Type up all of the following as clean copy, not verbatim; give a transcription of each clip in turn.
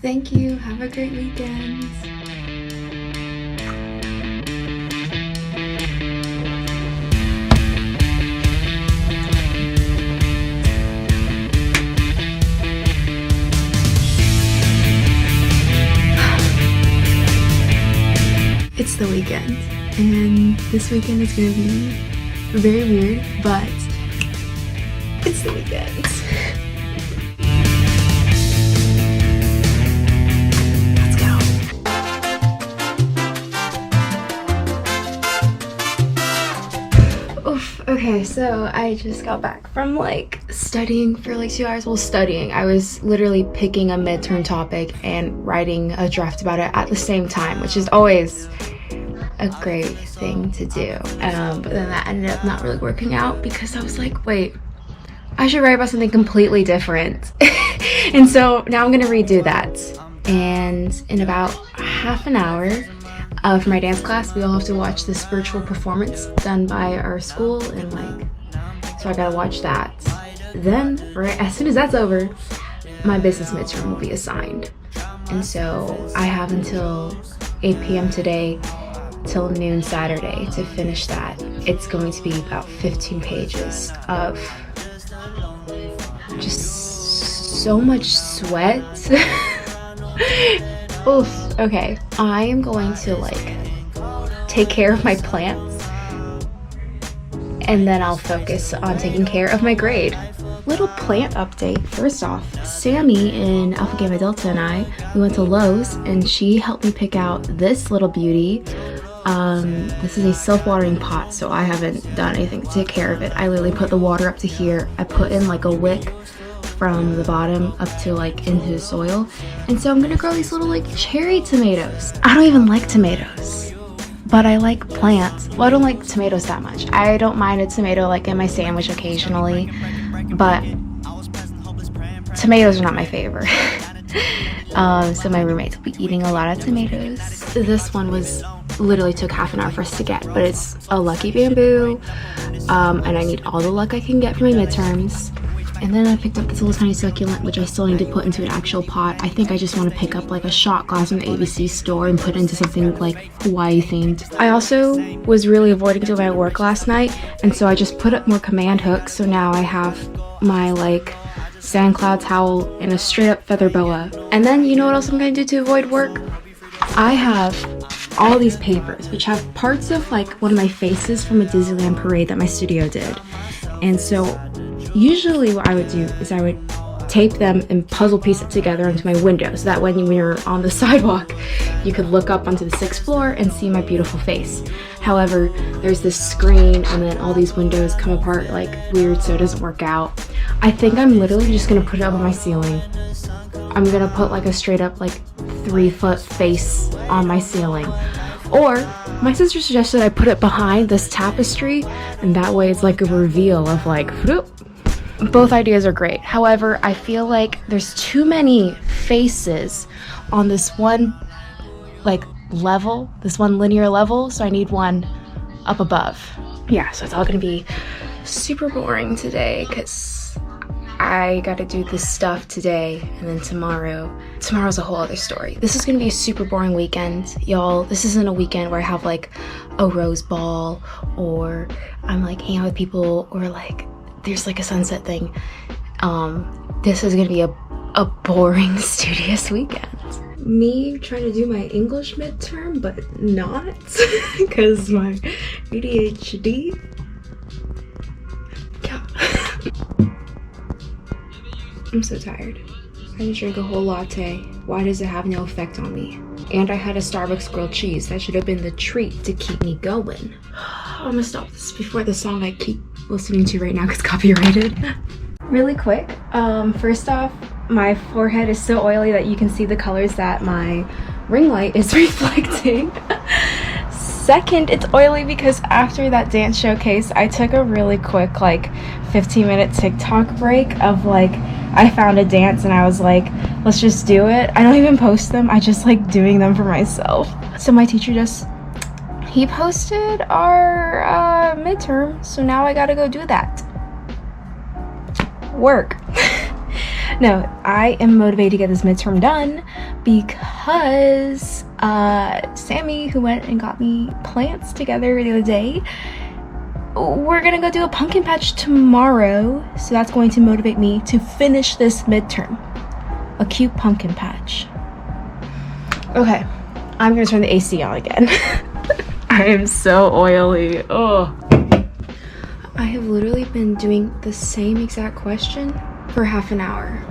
Thank you. Have a great weekend. It's the weekend, and this weekend is gonna be very weird, but it's the weekend. Let's go. Oof. Okay, so I just got back from like studying for like 2 hours. Well, studying. I was literally picking a midterm topic and writing a draft about it at the same time, which is always a great thing to do, but then that ended up not really working out because I was like, wait, I should write about something completely different. And so now I'm gonna redo that, and in about half an hour for my dance class, we all have to watch this virtual performance done by our school, and like, so I gotta watch that. Then right as soon as that's over, my business midterm will be assigned, and so I have until 8 p.m. today till noon Saturday to finish that. It's going to be about 15 pages of just so much sweat. Oof. Okay, I am going to like take care of my plants, and then I'll focus on taking care of my grade. Little plant update. First off, Sammy in Alpha Gamma Delta and we went to Lowe's, and she helped me pick out this little beauty. This is a self-watering pot, so I haven't done anything to take care of it. I literally put the water up to here. I put in like a wick from the bottom up to like into the soil, and so I'm gonna grow these little like cherry tomatoes. I don't even like tomatoes, but I like plants. Well, I don't like tomatoes that much. I don't mind a tomato like in my sandwich occasionally, but tomatoes are not my favorite. So my roommates will be eating a lot of tomatoes. This one literally took half an hour for us to get, but it's a lucky bamboo, and I need all the luck I can get for my midterms. And then I picked up this little tiny succulent, which I still need to put into an actual pot. I think I just want to pick up like a shot glass from the ABC store and put it into something like Hawaii themed. I also was really avoiding doing my work last night, and so I just put up more command hooks, so now I have my like sand cloud towel and a straight up feather boa. And then you know what else I'm going to do to avoid work? I have all these papers which have parts of like one of my faces from a Disneyland parade that my studio did, and so usually what I would do is I would tape them and puzzle piece it together into my window, so that when you're on the sidewalk you could look up onto the 6th floor and see my beautiful face. However, there's this screen and then all these windows come apart like weird, so it doesn't work out. I think I'm literally just gonna put it up on my ceiling. I'm gonna put like a straight up like 3-foot face on my ceiling. Or my sister suggested I put it behind this tapestry, and that way it's like a reveal of like whoop. Both ideas are great. However, I feel like there's too many faces on this one like level, this one linear level, so I need one up above. Yeah, so it's all gonna be super boring today because I gotta do this stuff today, and then tomorrow's a whole other story. This is gonna be a super boring weekend, y'all. This isn't a weekend where I have like a rose ball, or I'm like hanging out with people, or like there's like a sunset thing. This is gonna be a boring, studious weekend. Me trying to do my English midterm, but not, because my ADHD. Yeah. I'm so tired. I just drank a whole latte. Why does it have no effect on me? And I had a Starbucks grilled cheese. That should have been the treat to keep me going. I'm gonna stop this before the song I keep listening to right now gets copyrighted. Really quick, first off, my forehead is so oily that you can see the colors that my ring light is reflecting. Second, it's oily because after that dance showcase, I took a really quick like 15-minute TikTok break of like, I found a dance and I was like, let's just do it. I don't even post them, I just like doing them for myself. So my teacher he posted our midterm, so now I gotta go do that. Work. No, I am motivated to get this midterm done because Sammy, who went and got me plants together the other day, we're gonna go do a pumpkin patch tomorrow, so that's going to motivate me to finish this midterm. A cute pumpkin patch. Okay, I'm gonna turn the AC on again. I am so oily. Oh, I have literally been doing the same exact question for half an hour.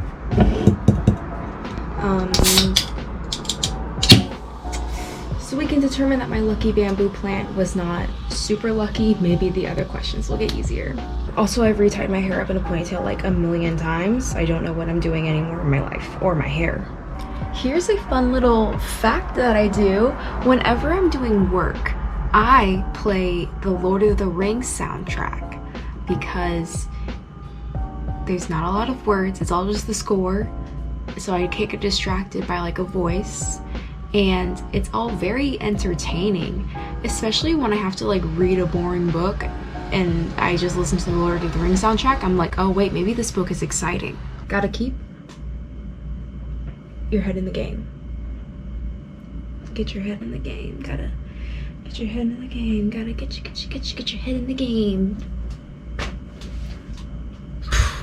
So we can determine that my lucky bamboo plant was not super lucky. Maybe the other questions will get easier. Also, I've retied my hair up in a ponytail like a million times. I don't know what I'm doing anymore in my life or my hair. Here's a fun little fact that I do. Whenever I'm doing work, I play the Lord of the Rings soundtrack because there's not a lot of words. It's all just the score. So I can't get distracted by like a voice. And it's all very entertaining, especially when I have to like read a boring book and I just listen to the Lord of the Rings soundtrack. I'm like, oh wait, maybe this book is exciting. Gotta keep your head in the game. Get your head in the game. Gotta get your head in the game. Gotta get your head in the game.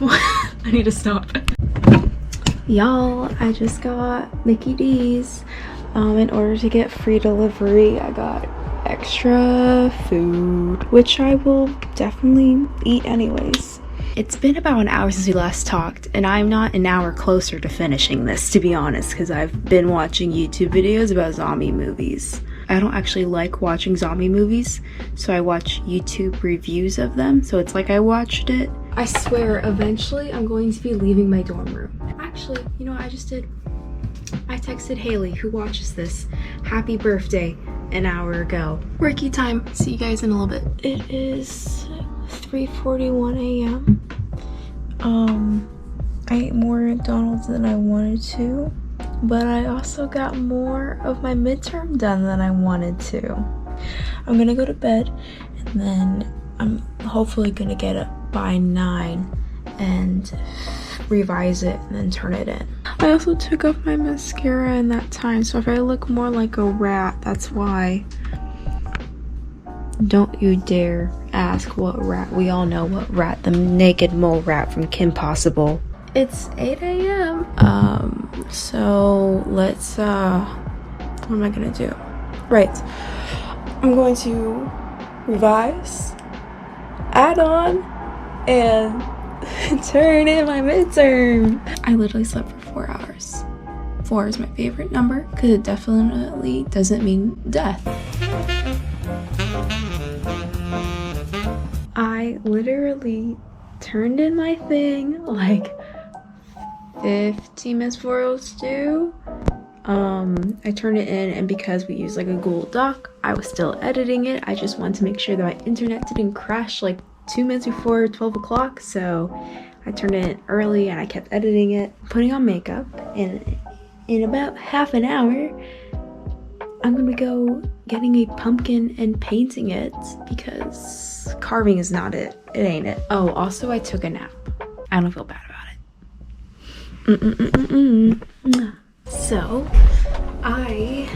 I need to stop. Y'all, I just got Mickey D's. In order to get free delivery, I got extra food, which I will definitely eat anyways. It's been about an hour since we last talked, and I'm not an hour closer to finishing this, to be honest, because I've been watching YouTube videos about zombie movies. I don't actually like watching zombie movies, so I watch YouTube reviews of them, so it's like I watched it. I swear, eventually I'm going to be leaving my dorm room. Actually, you know what I just did? I texted Haley, who watches this, happy birthday an hour ago. Worky time. See you guys in a little bit. It is 3:41 a.m. I ate more McDonald's than I wanted to, but I also got more of my midterm done than I wanted to. I'm gonna go to bed, and then I'm hopefully gonna get up by 9 and revise it and then turn it in. I also took off my mascara in that time, so if I look more like a rat, that's why. Don't you dare ask what rat. We all know what rat. The naked mole rat from Kim Possible. It's 8 a.m. So let's, what am I gonna do? Right. I'm going to revise, add on, and turn in my midterm. I literally slept for 4 hours. 4 is my favorite number because it definitely doesn't mean death. I literally turned in my thing like 15 minutes before it was due. I turned it in, and because we use like a Google Doc, I was still editing it. I just wanted to make sure that my internet didn't crash like 2 minutes before 12 o'clock, so I turned it in early and I kept editing it, putting on makeup, and in about half an hour I'm gonna go getting a pumpkin and painting it because carving is not it. It ain't it. Oh, also I took a nap. I don't feel bad about it. So I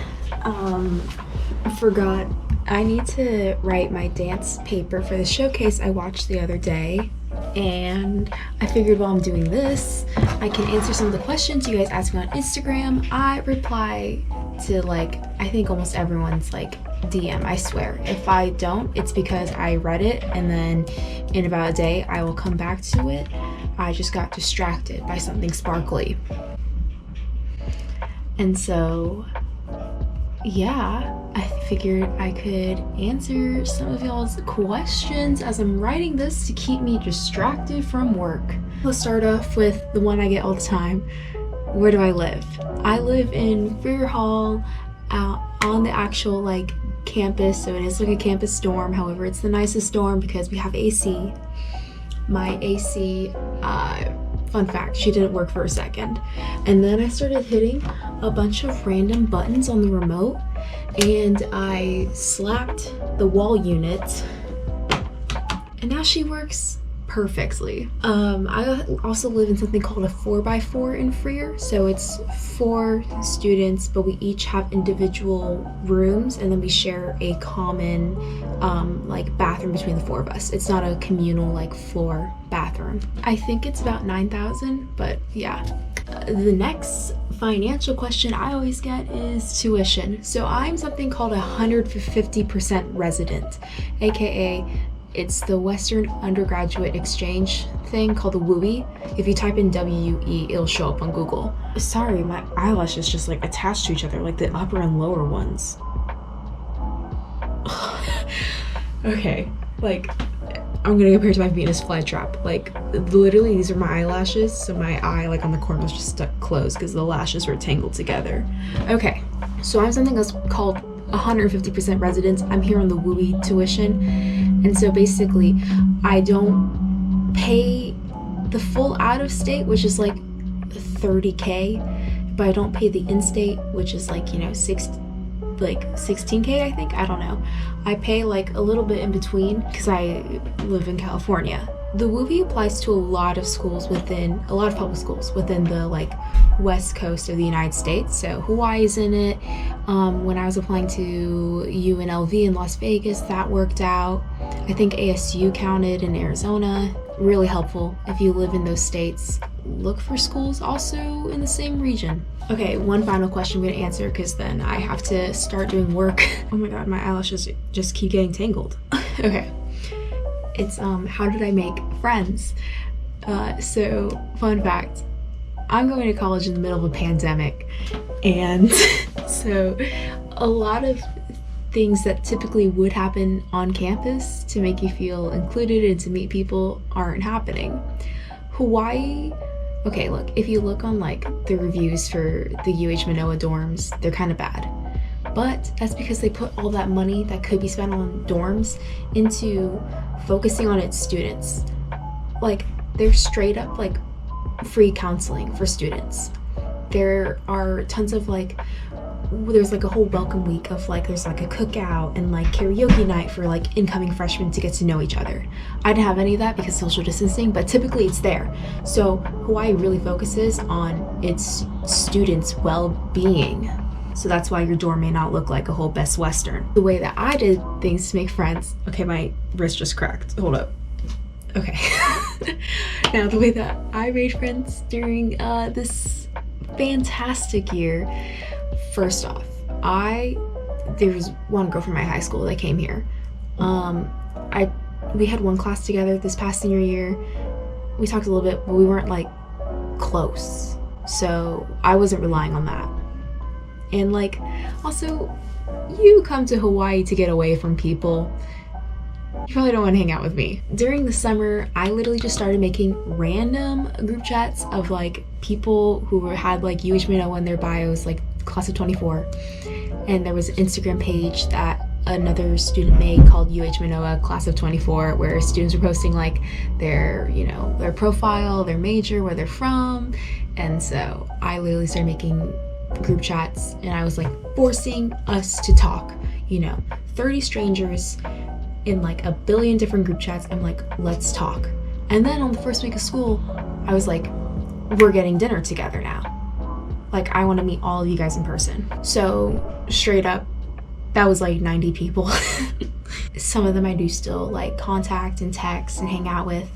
forgot I need to write my dance paper for the showcase I watched the other day, and I figured while I'm doing this, I can answer some of the questions you guys asked me on Instagram. I reply to like, I think almost everyone's like DM, I swear. If I don't, it's because I read it and then in about a day I will come back to it. I just got distracted by something sparkly. And so, yeah, I figured I could answer some of y'all's questions as I'm writing this to keep me distracted from work. Let's start off with the one I get all the time. Where do I live? I live in Freer Hall, on the actual like campus, so it is like a campus dorm. However, it's the nicest dorm because we have AC. My AC, fun fact, she didn't work for a second. And then I started hitting a bunch of random buttons on the remote, and I slapped the wall unit, and now she works perfectly. I also live in something called a 4x4 in Freer, so it's 4 students, but we each have individual rooms, and then we share a common like bathroom between the 4 of us. It's not a communal like floor bathroom. I think it's about 9,000, but yeah. The next financial question I always get is tuition. So I'm something called 150% resident, aka it's the Western Undergraduate Exchange thing called the WUE. If you type in WUE, it'll show up on Google. Sorry, my eyelashes just like attached to each other, like the upper and lower ones. Okay, like I'm gonna compare it to my Venus flytrap. Like literally these are my eyelashes, so my eye like on the corner was just stuck closed because the lashes were tangled together. Okay, so I'm something that's called 150% residence. I'm here on the WUE tuition, and so basically I don't pay the full out of state, which is like 30K, but I don't pay the in-state, which is like, you know, 16K, I think. I don't know. I pay like a little bit in between because I live in California. The WUE applies to a lot of schools within, a lot of public schools within the like west coast of the United States. So Hawaii's in it. When I was applying to UNLV in Las Vegas, that worked out. I think ASU counted in Arizona. Really helpful if you live in those states. Look for schools also in the same region. Okay, one final question I'm gonna answer because then I have to start doing work. Oh my god, my eyelashes just keep getting tangled. Okay, it's how did I make friends? So fun fact, I'm going to college in the middle of a pandemic, and so a lot of things that typically would happen on campus to make you feel included and to meet people aren't happening. Hawaii, okay, look, if you look on like the reviews for the Manoa dorms, they're kind of bad. But that's because they put all that money that could be spent on dorms into focusing on its students. Like, they're straight up like free counseling for students. There are tons of like, there's like a whole welcome week of like, there's like a cookout and like karaoke night for like incoming freshmen to get to know each other. I didn't have any of that because social distancing, but typically it's there. So Hawaii really focuses on its students' well-being. So that's why your dorm may not look like a whole Best Western. The way that I did things to make friends, okay, my wrist just cracked, hold up. Okay. Now the way that I made friends during this fantastic year, first off, there was one girl from my high school that came here. We had one class together this past senior year. We talked a little bit, but we weren't like close. So I wasn't relying on that. And like, also, you come to Hawaii to get away from people. You probably don't want to hang out with me. During the summer, I literally just started making random group chats of like people who had like Manoa in their bios, like class of 24. And there was an Instagram page that another student made called Manoa class of 24, where students were posting like their, you know, their profile, their major, where they're from. And so I literally started making group chats, and I was like forcing us to talk, you know, 30 strangers in like a billion different group chats. I'm like, let's talk. And then on the first week of school, I was like, we're getting dinner together now. Like, I want to meet all of you guys in person. So straight up, that was like 90 people. Some of them I do still like contact and text and hang out with.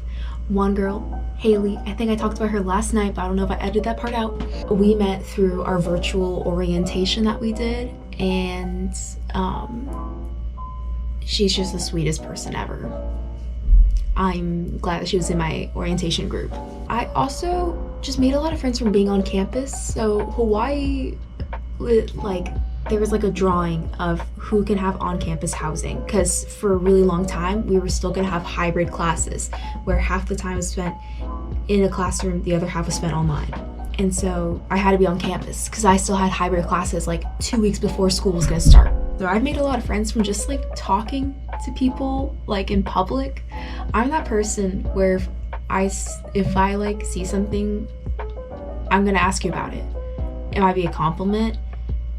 One girl, Haley, I think I talked about her last night, but I don't know if I edited that part out. We met through our virtual orientation that we did, and she's just the sweetest person ever. I'm glad that she was in my orientation group. I also just made a lot of friends from being on campus. So Hawaii, like, there was like a drawing of who can have on-campus housing, because for a really long time we were still gonna have hybrid classes where half the time was spent in a classroom, the other half was spent online. And so I had to be on campus because I still had hybrid classes like 2 weeks before school was gonna start. So I've made a lot of friends from just like talking to people like in public. I'm that person where if I like see something, I'm gonna ask you about it. It might be a compliment.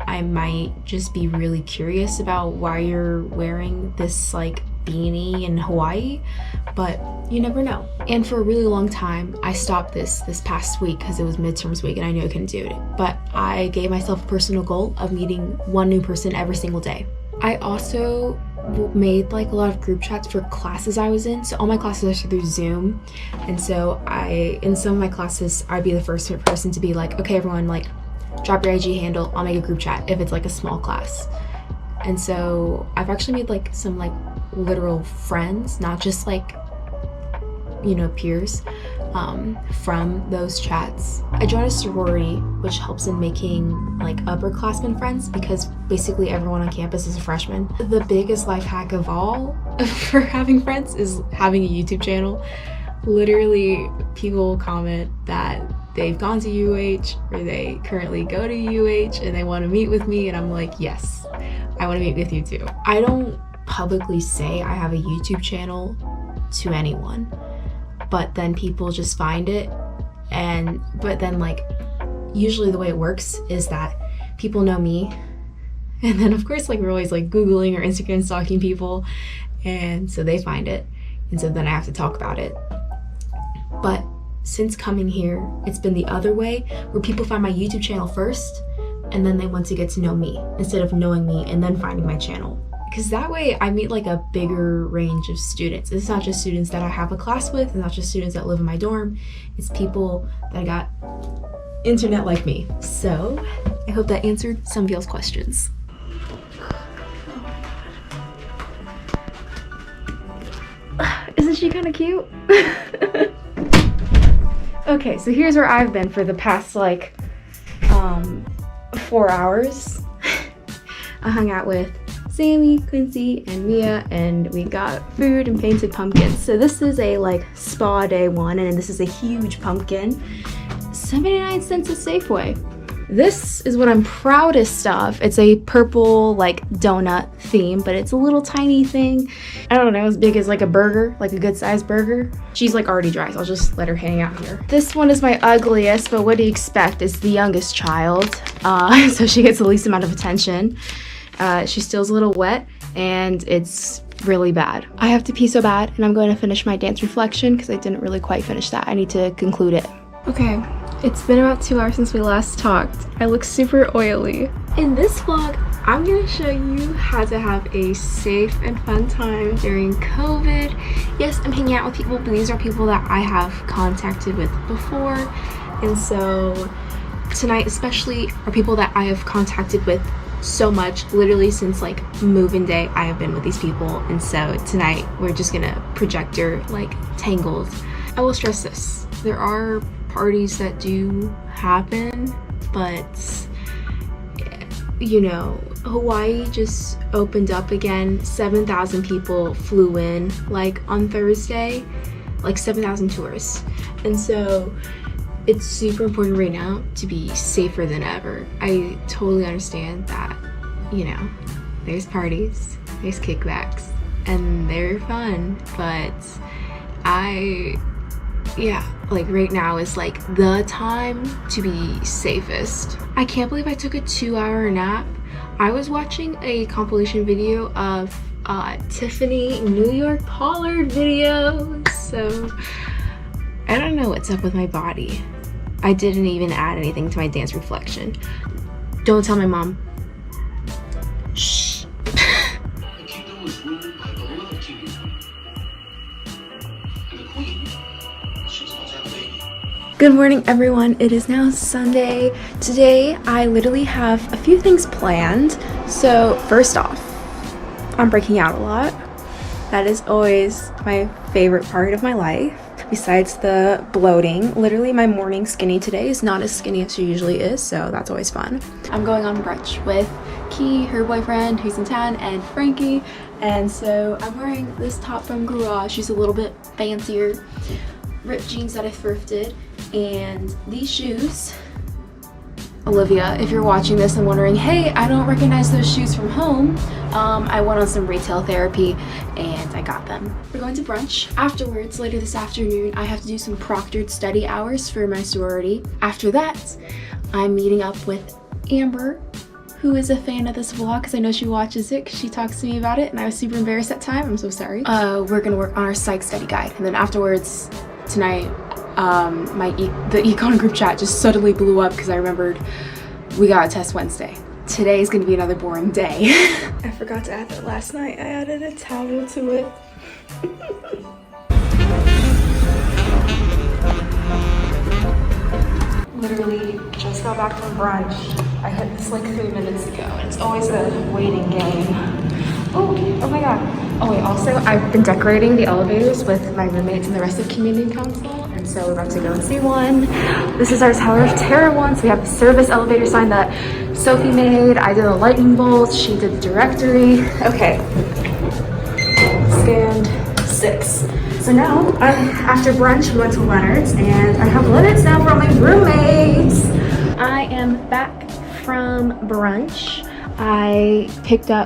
I might just be really curious about why you're wearing this like beanie in Hawaii, but you never know. And for a really long time, I stopped this past week because it was midterms week and I knew I couldn't do it. But I gave myself a personal goal of meeting one new person every single day. I also made like a lot of group chats for classes I was in. So all my classes are through Zoom. And so in some of my classes, I'd be the first person to be like, okay, everyone, like drop your IG handle. I'll make a group chat if it's like a small class. And so I've actually made like some like literal friends, not just like, you know, peers, from those chats. I joined a sorority, which helps in making like upperclassmen friends because basically everyone on campus is a freshman. The biggest life hack of all for having friends is having a YouTube channel. Literally, people comment that they've gone to UH or they currently go to UH and they want to meet with me, and I'm like, yes, I want to meet with you too. I don't publicly say I have a YouTube channel to anyone, but then people just find it, but then like usually the way it works is that people know me, and then of course like we're always like Googling or Instagram stalking people, and so they find it, and so then I have to talk about it. But since coming here, it's been the other way, where people find my YouTube channel first and then they want to get to know me instead of knowing me and then finding my channel. Because that way I meet like a bigger range of students. It's not just students that I have a class with, it's not just students that live in my dorm, it's people that got internet like me. So I hope that answered some of y'all's questions. Isn't she kind of cute? Okay, so here's where I've been for the past like 4 hours. I hung out with Sammy, Quincy, and Mia, and we got food and painted pumpkins. So this is a like spa day one, and this is a huge pumpkin. 79 cents at Safeway. This is what I'm proudest of. It's a purple like donut theme, but it's a little tiny thing. I don't know, as big as like a burger, like a good sized burger. She's like already dry, so I'll just let her hang out here. This one is my ugliest, but what do you expect? It's the youngest child, so she gets the least amount of attention. She still's a little wet, and it's really bad. I have to pee so bad, and I'm going to finish my dance reflection because I didn't really quite finish that. I need to conclude it. Okay, it's been about 2 hours since we last talked. I look super oily. In this vlog, I'm gonna show you how to have a safe and fun time during COVID. Yes, I'm hanging out with people, but these are people that I have contacted with before. And so tonight especially are people that I have contacted with so much, literally since like move-in day I have been with these people. And so tonight we're just gonna projector like tangled. I will stress this, there are parties that do happen, but you know, Hawaii just opened up again. 7,000 people flew in like on Thursday, like 7,000 tourists. And so it's super important right now to be safer than ever. I totally understand that, you know, there's parties, there's kickbacks, and they're fun, but yeah, like right now is like the time to be safest. I can't believe I took a 2-hour nap. I was watching a compilation video of Tiffany New York Pollard videos, so I don't know what's up with my body. I didn't even add anything to my dance reflection. Don't tell my mom. Shh. Good morning, everyone. It is now Sunday. Today, I literally have a few things planned. So first off, I'm breaking out a lot. That is always my favorite part of my life. Besides the bloating, literally my morning skinny today is not as skinny as she usually is, so that's always fun. I'm going on brunch with Key, her boyfriend, who's in town, and Frankie. And so I'm wearing this top from Garage. She's a little bit fancier. Ripped jeans that I thrifted, and these shoes. Olivia, if you're watching this and wondering, hey, I don't recognize those shoes from home, I went on some retail therapy and I got them. We're going to brunch. Afterwards, later this afternoon, I have to do some proctored study hours for my sorority. After that, I'm meeting up with Amber, who is a fan of this vlog because I know she watches it because she talks to me about it and I was super embarrassed at time. I'm so sorry. We're gonna work on our psych study guide, and then afterwards tonight the econ group chat just suddenly blew up because I remembered we got a test Wednesday. Today is gonna be another boring day. I forgot to add that last night. I added a towel to it. Literally just got back from brunch. I hit this like 3 minutes ago, and it's always a waiting game. Oh my god. Oh wait, also I've been decorating the elevators with my roommates and the rest of community council, and so we're about to go and see one. This is our Tower of Terror one. So we have a service elevator sign that Sophie made. I did a lightning bolt. She did the directory. Okay. Scanned 6. So now, after brunch, we went to Leonard's, and I have Leonard's now for my roommates. I am back from brunch.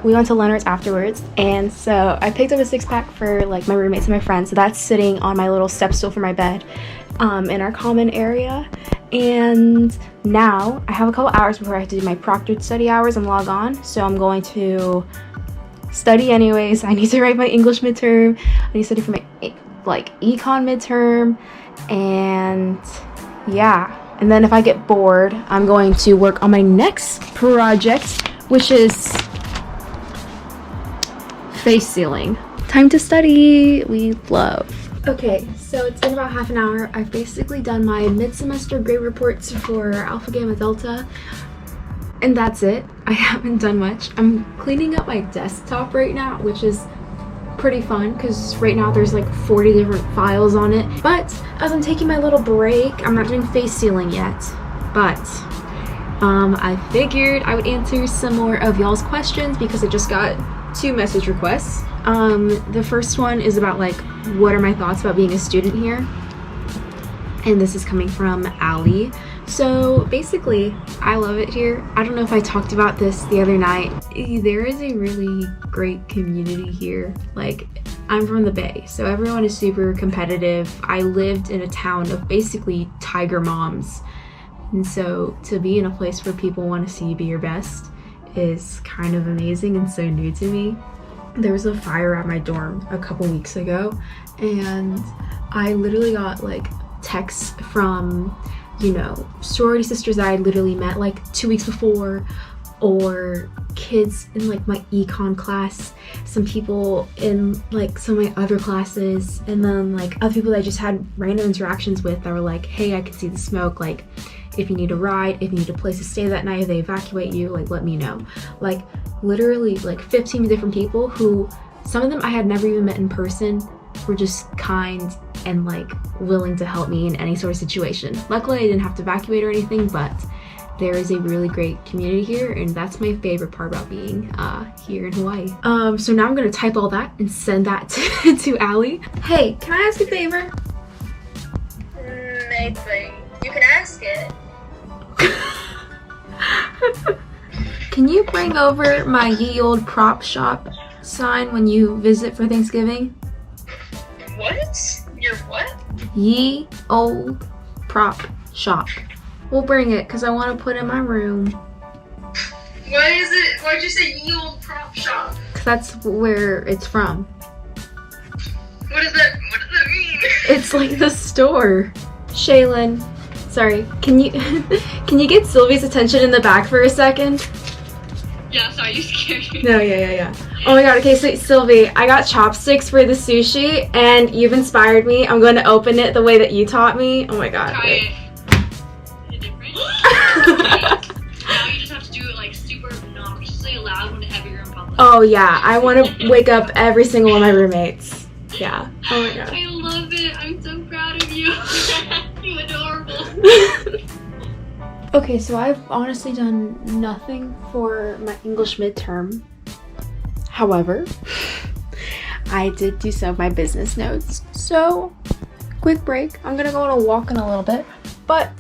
We went to Leonard's afterwards, and so I picked up a 6-pack for like my roommates and my friends. So that's sitting on my little step stool for my bed in our common area. And now I have a couple hours before I have to do my proctored study hours and log on. So I'm going to study anyways. I need to write my English midterm. I need to study for my econ midterm, and yeah. And then if I get bored, I'm going to work on my next project, which is face sealing. Time to study. We love. Okay, so it's been about half an hour. I've basically done my mid-semester grade reports for Alpha, Gamma, Delta, and that's it. I haven't done much. I'm cleaning up my desktop right now, which is pretty fun because right now there's like 40 different files on it. But as I'm taking my little break, I'm not doing face sealing yet, but I figured I would answer some more of y'all's questions because I just got 2 message requests. The first one is about like, what are my thoughts about being a student here? And this is coming from Allie. So basically, I love it here. I don't know if I talked about this the other night. There is a really great community here. Like, I'm from the Bay, so everyone is super competitive. I lived in a town of basically tiger moms. And so to be in a place where people want to see you be your best is kind of amazing and so new to me. There was a fire at my dorm a couple weeks ago, and I literally got like texts from, you know, sorority sisters that I literally met like 2 weeks before, or kids in like my econ class, some people in like some of my other classes, and then like other people that I just had random interactions with that were like, hey, I can see the smoke, like if you need a ride, if you need a place to stay that night, if they evacuate you, like let me know. Like literally like 15 different people who, some of them I had never even met in person, were just kind and like willing to help me in any sort of situation. Luckily I didn't have to evacuate or anything, but there is a really great community here, and that's my favorite part about being here in Hawaii. So now I'm gonna type all that and send that to Allie. Hey, can I ask a favor? Anything. You can ask it. Can you bring over my ye old prop shop sign when you visit for Thanksgiving? What? Your what? Ye old prop shop. We'll bring it because I want to put it in my room. What is it? Why'd you say ye old prop shop? Because that's where it's from. What does that mean? It's like the store. Shaylin, sorry, can you get Sylvie's attention in the back for a second? Yeah, sorry, you scared me. No, yeah. Oh my god, okay, so Sylvie, I got chopsticks for the sushi, and you've inspired me. I'm going to open it the way that you taught me. Oh my god. Try it. Is it different? Now you just have to do it like super obnoxiously loud whenever you're in public. Oh yeah, I want to wake up every single one of my roommates. Yeah. Oh my god. I love it. I'm so proud of you. You're adorable. Okay, so I've honestly done nothing for my English midterm. However, I did do some of my business notes. So, quick break. I'm gonna go on a walk in a little bit, but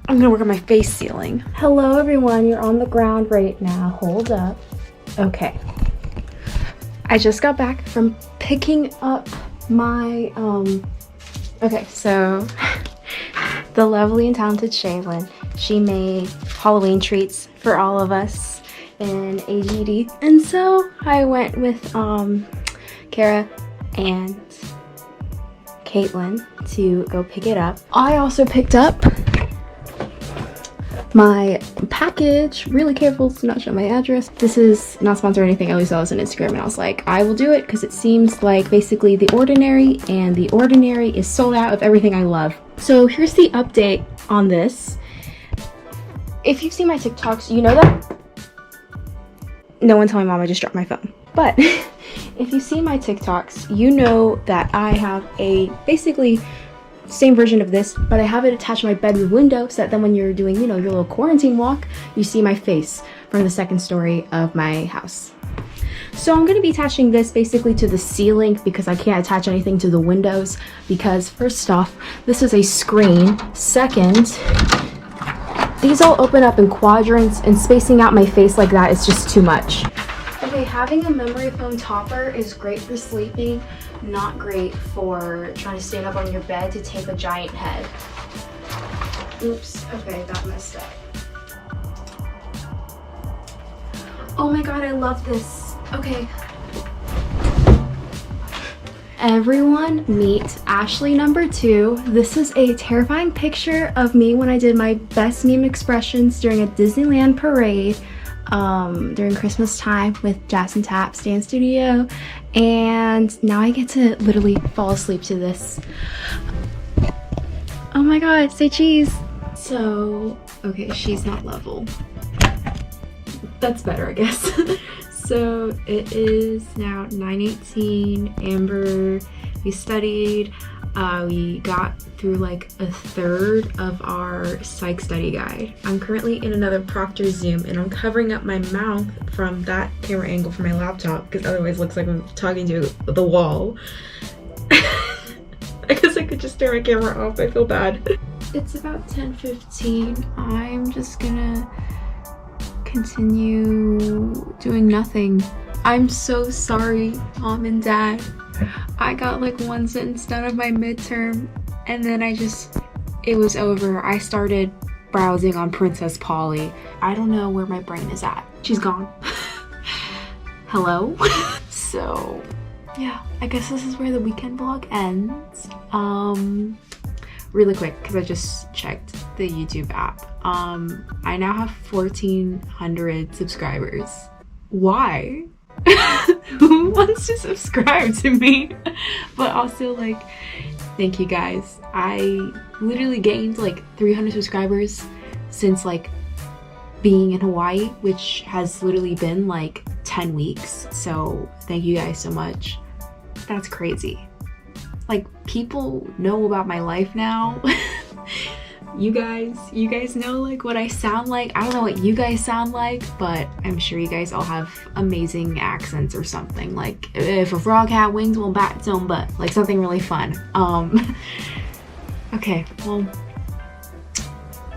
I'm gonna work on my face sealing. Hello everyone, you're on the ground right now. Hold up. Okay. I just got back from picking up my, okay, so the lovely and talented Shaylin, she made Halloween treats for all of us in AGD. And so I went with Kara and Caitlin to go pick it up. I also picked up my package. Really careful to not show my address. This is not sponsored or anything. I only saw this on Instagram and I was like, I will do it because it seems like basically The Ordinary, and The Ordinary is sold out of everything I love. So here's the update on this. If you've seen my TikToks, you know that. No one tell my mom I just dropped my phone. But if you've seen my TikToks, you know that I have a basically same version of this, but I have it attached to my bedroom window so that then when you're doing, you know, your little quarantine walk, you see my face from the second story of my house. So I'm going to be attaching this basically to the ceiling because I can't attach anything to the windows because first off, this is a screen. Second, these all open up in quadrants and spacing out my face like that is just too much. Okay, having a memory foam topper is great for sleeping, not great for trying to stand up on your bed to tape a giant head. Oops, okay, that messed up. Oh my god, I love this. Okay. Everyone meet Ashley number 2. This is a terrifying picture of me when I did my best meme expressions during a Disneyland parade during Christmas time with Jazz and Taps Dance Studio, and now I get to literally fall asleep to this. Oh my god, say cheese. So, okay, she's not level. That's better, I guess. So it is now 9:18. Amber, we studied. We got through like a third of our psych study guide. I'm currently in another Proctor Zoom and I'm covering up my mouth from that camera angle for my laptop because otherwise it looks like I'm talking to the wall. I guess I could just turn my camera off. I feel bad. It's about 10:15. I'm just gonna continue doing nothing. I'm so sorry, Mom and Dad. I got like one sentence done of my midterm and then it was over. I started browsing on Princess Polly. I don't know where my brain is at. She's gone. Hello? So yeah, I guess this is where the weekend vlog ends. Really quick, because I just checked the YouTube app. I now have 1,400 subscribers. Why? Who wants to subscribe to me? But also, like, thank you guys. I literally gained like 300 subscribers since like being in Hawaii, which has literally been like 10 weeks. So thank you guys so much. That's crazy. Like, people know about my life now. You guys know like what I sound like. I don't know what you guys sound like, but I'm sure you guys all have amazing accents or something. Like, if a frog had wings, will bat its own butt. Like something really fun. Okay, well,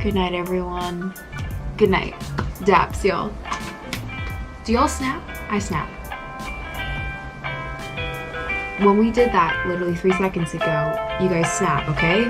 good night everyone. Good night. Daps, y'all. Do y'all snap? I snap. When we did that literally 3 seconds ago, you guys snap, okay?